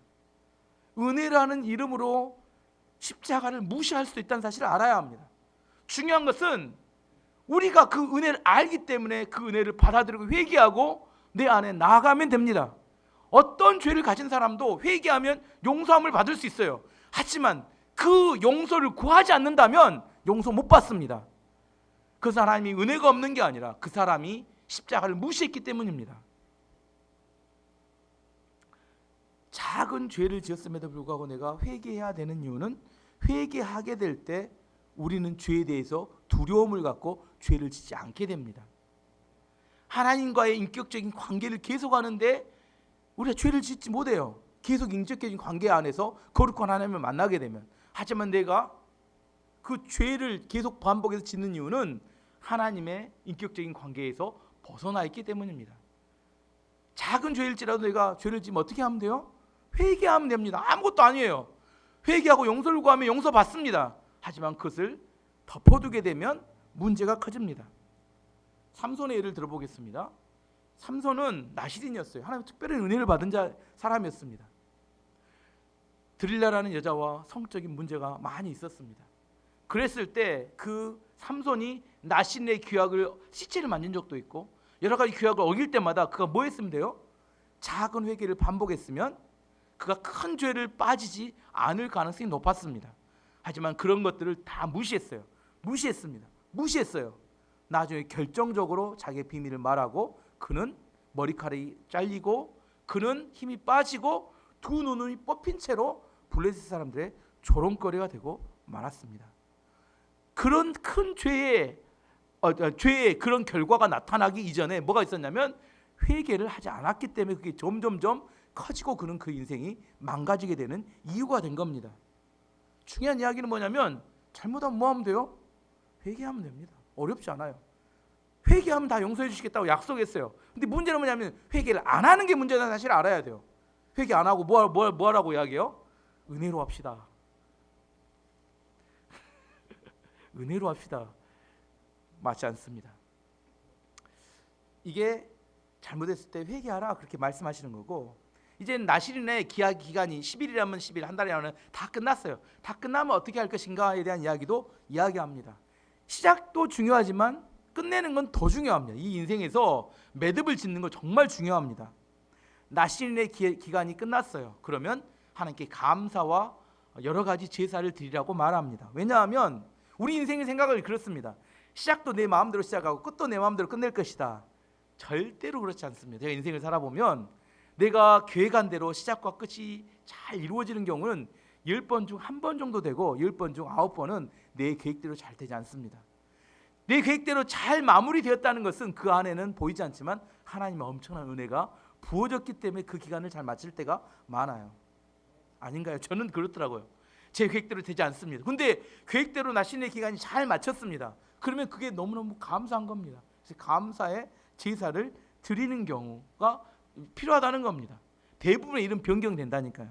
은혜라는 이름으로 십자가를 무시할 수 있다는 사실을 알아야 합니다. 중요한 것은 우리가 그 은혜를 알기 때문에 그 은혜를 받아들이고 회개하고 내 안에 나아가면 됩니다. 어떤 죄를 가진 사람도 회개하면 용서함을 받을 수 있어요. 하지만 그 용서를 구하지 않는다면 용서 못 받습니다. 그 사람이 은혜가 없는 게 아니라 그 사람이 십자가를 무시했기 때문입니다. 작은 죄를 지었음에도 불구하고 내가 회개해야 되는 이유는 회개하게 될 때 우리는 죄에 대해서 두려움을 갖고 죄를 짓지 않게 됩니다. 하나님과의 인격적인 관계를 계속하는데 우리가 죄를 짓지 못해요. 계속 인격적인 관계 안에서 거룩한 하나님을 만나게 되면. 하지만 내가 그 죄를 계속 반복해서 짓는 이유는 하나님의 인격적인 관계에서 벗어나 있기 때문입니다. 작은 죄일지라도 내가 죄를 지면 어떻게 하면 돼요? 회개하면 됩니다. 아무것도 아니에요. 회개하고 용서를 구하면 용서받습니다. 하지만 그것을 덮어두게 되면 문제가 커집니다. 삼손의 예를 들어보겠습니다. 삼손은 나시린이었어요. 하나님 특별한 은혜를 받은 사람이었습니다. 드릴라라는 여자와 성적인 문제가 많이 있었습니다. 그랬을 때 그 삼손이 나신의 규약을 시체를 만진 적도 있고 여러 가지 규약을 어길 때마다 그가 뭐 했으면 돼요? 작은 회개를 반복했으면 그가 큰 죄를 빠지지 않을 가능성이 높았습니다. 하지만 그런 것들을 다 무시했습니다. 나중에 결정적으로 자기의 비밀을 말하고 그는 머리카락이 잘리고 그는 힘이 빠지고 두 눈이 뽑힌 채로 블레셋 사람들의 조롱거리가 되고 말았습니다. 그런 큰 죄의 그런 결과가 나타나기 이전에 뭐가 있었냐면 회개를 하지 않았기 때문에 그게 점점점 커지고 그는 그 인생이 망가지게 되는 이유가 된 겁니다. 중요한 이야기는 뭐냐면 잘못하면 뭐 하면 돼요? 회개하면 됩니다. 어렵지 않아요. 회개하면 다 용서해 주시겠다고 약속했어요. 근데 문제는 뭐냐면 회개를 안 하는 게 문제다 사실 알아야 돼요. 회개 안 하고 뭐 하라고 이야기해요? 은혜로 합시다. 은혜로 합시다. 맞지 않습니다. 이게 잘못했을 때 회개하라 그렇게 말씀하시는 거고 이제 나시린의 기간이 10일이라면 10일, 한 달이라면 다 끝났어요. 다 끝나면 어떻게 할 것인가에 대한 이야기도 이야기합니다. 시작도 중요하지만 끝내는 건 더 중요합니다. 이 인생에서 매듭을 짓는 거 정말 중요합니다. 나시린의 기간이 끝났어요. 그러면 하나님께 감사와 여러 가지 제사를 드리라고 말합니다. 왜냐하면 우리 인생의 생각을 그렇습니다. 시작도 내 마음대로 시작하고 끝도 내 마음대로 끝낼 것이다. 절대로 그렇지 않습니다. 제가 인생을 살아보면 내가 계획한 대로 시작과 끝이 잘 이루어지는 경우는 10번 중 1번 정도 되고 10번 중 9번은 내 계획대로 잘 되지 않습니다. 내 계획대로 잘 마무리되었다는 것은 그 안에는 보이지 않지만 하나님의 엄청난 은혜가 부어졌기 때문에 그 기간을 잘 마칠 때가 많아요. 아닌가요? 저는 그렇더라고요. 제 계획대로 되지 않습니다. 근데 계획대로 나신의 기간이 잘 마쳤습니다. 그러면 그게 너무너무 감사한 겁니다. 그래서 감사의 제사를 드리는 경우가 필요하다는 겁니다. 대부분의 일은 변경된다니까요.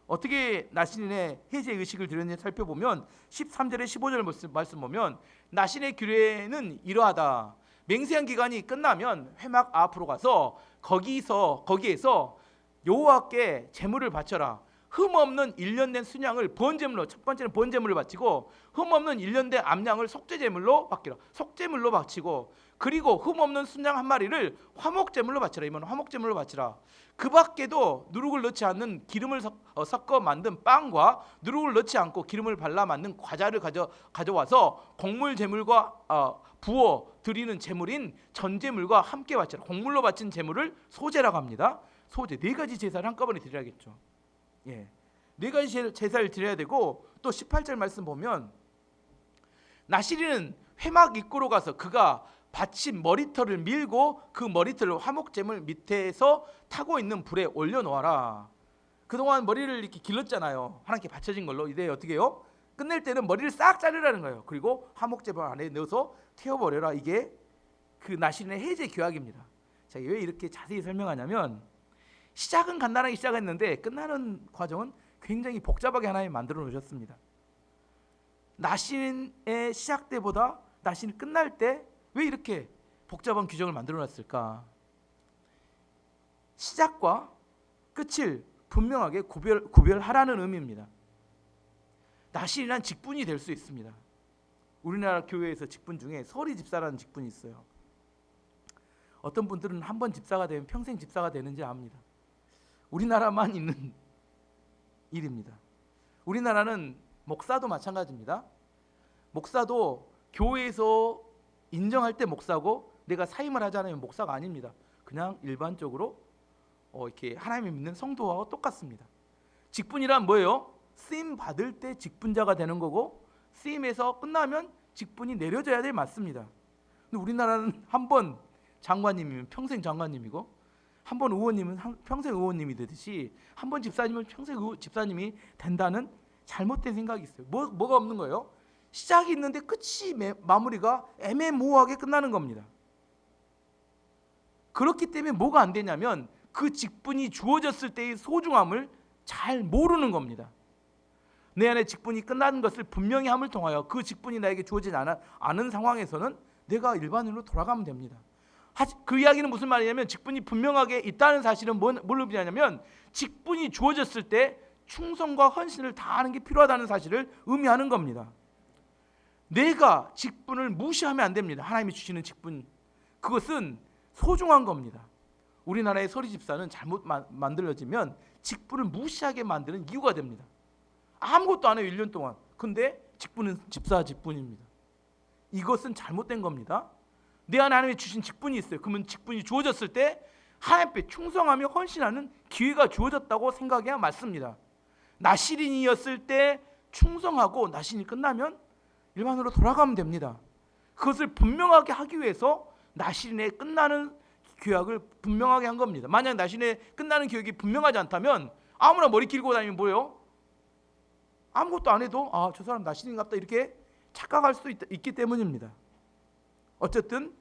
어떻게 나신의 해제 의식을 드렸는지 살펴보면 13절에 15절 말씀 보면 나신의 규례는 이러하다. 맹세한 기간이 끝나면 회막 앞으로 가서 거기에서 여호와께 제물을 바쳐라. 흠없는 1년 된 순양을 번제물로, 첫 번째는 번제물을 바치고 흠없는 1년 된 암양을 속죄제물로 바뀌라. 속죄물로 바치고 그리고 흠없는 순양 한 마리를 화목제물로 바치라. 이면 화목제물로 바치라. 그 밖에도 누룩을 넣지 않는 기름을 섞어 만든 빵과 누룩을 넣지 않고 기름을 발라 만든 과자를 가져와서 곡물 제물과 부어 드리는 제물인 전제물과 함께 바치라. 곡물로 바친 제물을 소제라고 합니다. 소제, 4가지 제사를 한꺼번에 드려야겠죠. 예, 4가지 제사를 드려야 되고 또 18절 말씀 보면 나시리는 회막 입구로 가서 그가 받친 머리털을 밀고 그 머리털을 화목제물 밑에서 타고 있는 불에 올려놓아라. 그동안 머리를 이렇게 길렀잖아요. 하나님께 바쳐진 걸로. 이제 어떻게 해요? 끝낼 때는 머리를 싹 자르라는 거예요. 그리고 화목제물 안에 넣어서 태워버려라. 이게 그 나시린의 해제 규약입니다. 자, 왜 이렇게 자세히 설명하냐면 시작은 간단하게 시작했는데 끝나는 과정은 굉장히 복잡하게 하나님 만들어 놓으셨습니다. 나신의 시작 때보다 나신이 끝날 때 왜 이렇게 복잡한 규정을 만들어 놨을까? 시작과 끝을 분명하게 구별하라는 의미입니다. 나신이란 직분이 될 수 있습니다. 우리나라 교회에서 직분 중에 서리 집사라는 직분이 있어요. 어떤 분들은 한 번 집사가 되면 평생 집사가 되는지 압니다. 우리나라만 있는 일입니다. 우리나라는 목사도 마찬가지입니다. 목사도 교회에서 인정할 때 목사고 내가 사임을 하지 않으면 목사가 아닙니다. 그냥 일반적으로 이렇게 하나님을 믿는 성도와 똑같습니다. 직분이란 뭐예요? 쓰임 받을 때 직분자가 되는 거고 쓰임에서 끝나면 직분이 내려져야 될 맞습니다. 근데 우리나라는 한 번 장관님이면 평생 장관님이고 한 번 의원님은 평생 의원님이 되듯이 한 번 집사님은 평생 집사님이 된다는 잘못된 생각이 있어요. 뭐가 없는 거예요? 시작이 있는데 끝이 마무리가 애매모호하게 끝나는 겁니다. 그렇기 때문에 뭐가 안 되냐면 그 직분이 주어졌을 때의 소중함을 잘 모르는 겁니다. 내 안에 직분이 끝나는 것을 분명히 함을 통하여 그 직분이 나에게 주어지지 않은 상황에서는 내가 일반인으로 돌아가면 됩니다. 그 이야기는 무슨 말이냐면 직분이 분명하게 있다는 사실은 뭘 의미하냐면 직분이 주어졌을 때 충성과 헌신을 다하는 게 필요하다는 사실을 의미하는 겁니다. 내가 직분을 무시하면 안 됩니다. 하나님이 주시는 직분, 그것은 소중한 겁니다. 우리나라의 서리 집사는 잘못 만들어지면 직분을 무시하게 만드는 이유가 됩니다. 아무것도 안 해요 1년 동안. 근데 직분은 집사 직분입니다. 이것은 잘못된 겁니다. 내 안에 하나님이 주신 직분이 있어요. 그러면 직분이 주어졌을 때 하나님께 충성하며 헌신하는 기회가 주어졌다고 생각해야 맞습니다. 나시린이었을 때 충성하고 나신이 끝나면 일반으로 돌아가면 됩니다. 그것을 분명하게 하기 위해서 나신의 끝나는 규약을 분명하게 한 겁니다. 만약 나신의 끝나는 규약이 분명하지 않다면 아무나 머리 길고 다니면 뭐예요? 아무것도 안 해도 저 사람 나신인갑다 이렇게 착각할 수도 있기 때문입니다. 어쨌든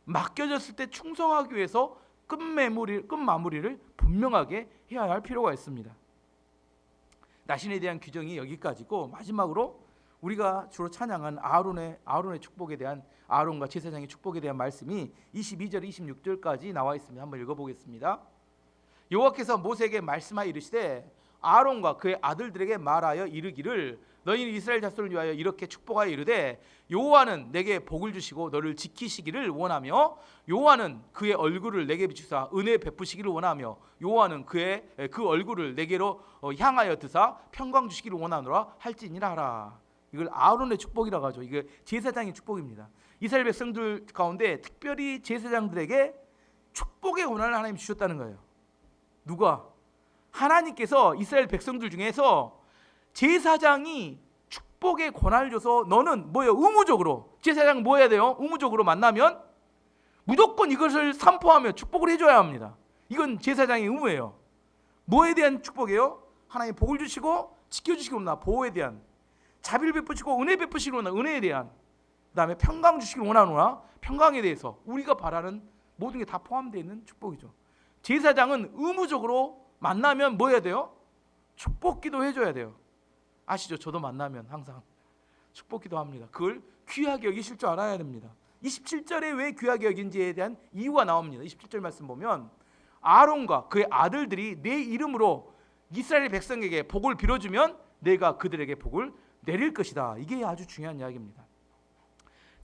맡겨졌을 때 충성하기 위해서 끝마무리를 분명하게 해야 할 필요가 있습니다. 나신에 대한 규정이 여기까지고 마지막으로 우리가 주로 찬양한 아론의 축복에 대한 아론과 제사장의 축복에 대한 말씀이 22절 26절까지 나와 있습니다. 한번 읽어보겠습니다. 여호와께서 모세에게 말씀하여 이르시되 아론과 그의 아들들에게 말하여 이르기를 너희는 이스라엘 자손을 위하여 이렇게 축복하여 이르되 여호와는 내게 복을 주시고 너를 지키시기를 원하며 여호와는 그의 얼굴을 내게 비추사 은혜 베푸시기를 원하며 여호와는 그 얼굴을 내게로 향하여 드사 평강 주시기를 원하노라 할지니라 하라. 이걸 아론의 축복이라고 하죠. 이게 제사장의 축복입니다. 이스라엘 백성들 가운데 특별히 제사장들에게 축복의 권한을 하나님이 주셨다는 거예요. 누가? 하나님께서 이스라엘 백성들 중에서 제사장이 축복의 권한을 줘서 너는 뭐예요? 의무적으로 제사장은 뭐 해야 돼요? 의무적으로 만나면 무조건 이것을 선포하며 축복을 해줘야 합니다. 이건 제사장의 의무예요. 뭐에 대한 축복이에요? 하나님 복을 주시고 지켜주시기로나 보호에 대한, 자비를 베푸시고 은혜 베푸시기로나 은혜에 대한, 그 다음에 평강 주시기를 원하노라 평강에 대해서 우리가 바라는 모든 게 다 포함되어 있는 축복이죠. 제사장은 의무적으로 만나면 뭐 해야 돼요? 축복 기도 해줘야 돼요. 아시죠? 저도 만나면 항상 축복 기도합니다. 그걸 귀하게 여기실 줄 알아야 됩니다. 27절에 왜 귀하게 여긴지에 대한 이유가 나옵니다. 27절 말씀 보면 아론과 그의 아들들이 내 이름으로 이스라엘 백성에게 복을 빌어주면 내가 그들에게 복을 내릴 것이다. 이게 아주 중요한 이야기입니다.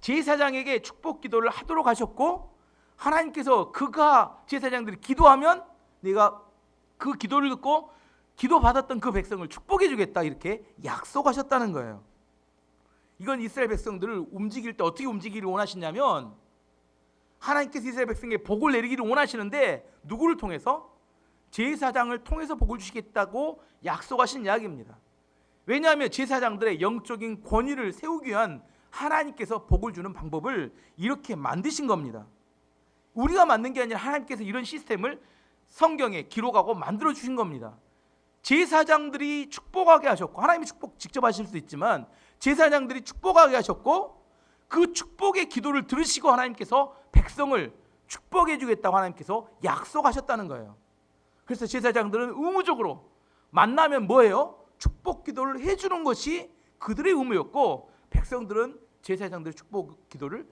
제사장에게 축복 기도를 하도록 하셨고 하나님께서 그가 제사장들이 기도하면 내가 그 기도를 듣고 기도받았던 그 백성을 축복해 주겠다 이렇게 약속하셨다는 거예요. 이건 이스라엘 백성들을 움직일 때 어떻게 움직이기를 원하시냐면 하나님께서 이스라엘 백성에게 복을 내리기를 원하시는데 누구를 통해서? 제사장을 통해서 복을 주시겠다고 약속하신 이야기입니다. 왜냐하면 제사장들의 영적인 권위를 세우기 위한 하나님께서 복을 주는 방법을 이렇게 만드신 겁니다. 우리가 만든 게 아니라 하나님께서 이런 시스템을 성경에 기록하고 만들어 주신 겁니다. 제사장들이 축복하게 하셨고, 하나님이 축복 직접 하실 수 있지만 제사장들이 축복하게 하셨고, 그 축복의 기도를 들으시고 하나님께서 백성을 축복해 주겠다고 하나님께서 약속하셨다는 거예요. 그래서 제사장들은 의무적으로 만나면 뭐예요? 축복 기도를 해주는 것이 그들의 의무였고, 백성들은 제사장들의 축복 기도를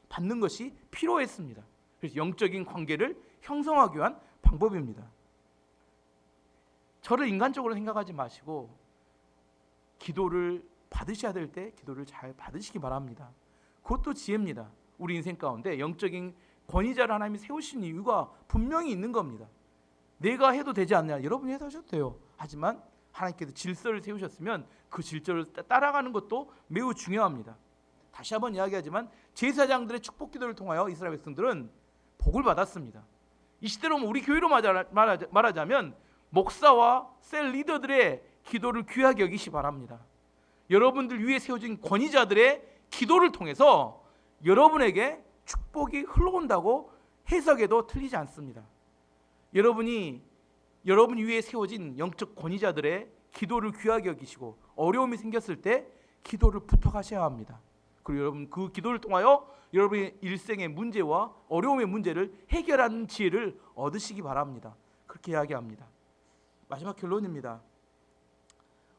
받는 것이 필요했습니다. 그래서 영적인 관계를 형성하기 위한 방법입니다. 저를 인간적으로 생각하지 마시고 기도를 받으셔야 될 때 기도를 잘 받으시기 바랍니다. 그것도 지혜입니다. 우리 인생 가운데 영적인 권위자를 하나님이 세우신 이유가 분명히 있는 겁니다. 내가 해도 되지 않냐? 여러분이 해도 하셔도 돼요. 하지만 하나님께서 질서를 세우셨으면 그 질서를 따라가는 것도 매우 중요합니다. 다시 한번 이야기하지만 제사장들의 축복 기도를 통하여 이스라엘 백성들은 복을 받았습니다. 이 시대로 우리 교회로 말하자면 목사와 셀 리더들의 기도를 귀하게 여기시 바랍니다. 여러분들 위에 세워진 권위자들의 기도를 통해서 여러분에게 축복이 흘러온다고 해석해도 틀리지 않습니다. 여러분 위에 세워진 영적 권위자들의 기도를 귀하게 여기시고 어려움이 생겼을 때 기도를 부탁하셔야 합니다. 그리고 여러분 그 기도를 통하여 여러분의 일생의 문제와 어려움의 문제를 해결하는 지혜를 얻으시기 바랍니다. 그렇게 이야기합니다. 마지막 결론입니다.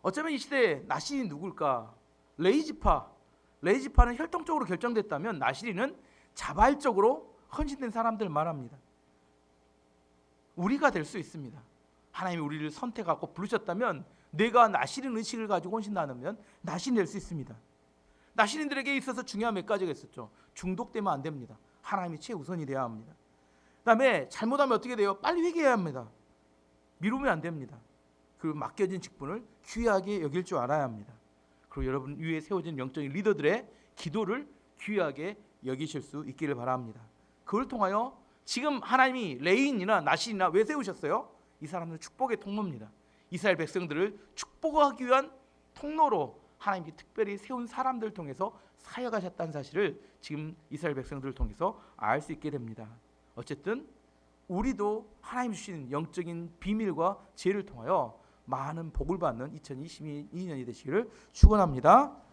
어쩌면 이 시대에 나실이 누굴까? 레이지파는 혈통적으로 결정됐다면 나실이는 자발적으로 헌신된 사람들 말합니다. 우리가 될 수 있습니다. 하나님이 우리를 선택하고 부르셨다면 내가 나실인 의식을 가지고 헌신 나누면 나실이 될 수 있습니다. 나실인들에게 있어서 중요한 몇 가지가 있었죠. 중독되면 안 됩니다. 하나님이 최우선이 돼야 합니다. 그 다음에 잘못하면 어떻게 돼요? 빨리 회개해야 합니다. 미루면 안 됩니다. 그리고 맡겨진 직분을 귀하게 여길 줄 알아야 합니다. 그리고 여러분 위에 세워진 영적인 리더들의 기도를 귀하게 여기실 수 있기를 바랍니다. 그걸 통하여 지금 하나님이 레인이나 나실이나 왜 세우셨어요? 이 사람들은 축복의 통로입니다. 이스라엘 백성들을 축복하기 위한 통로로 하나님이 특별히 세운 사람들을 통해서 사역하셨다는 사실을 지금 이스라엘 백성들을 통해서 알 수 있게 됩니다. 어쨌든 우리도 하나님 주신 영적인 비밀과 지혜를 통하여 많은 복을 받는 2022년이 되시기를 축원합니다.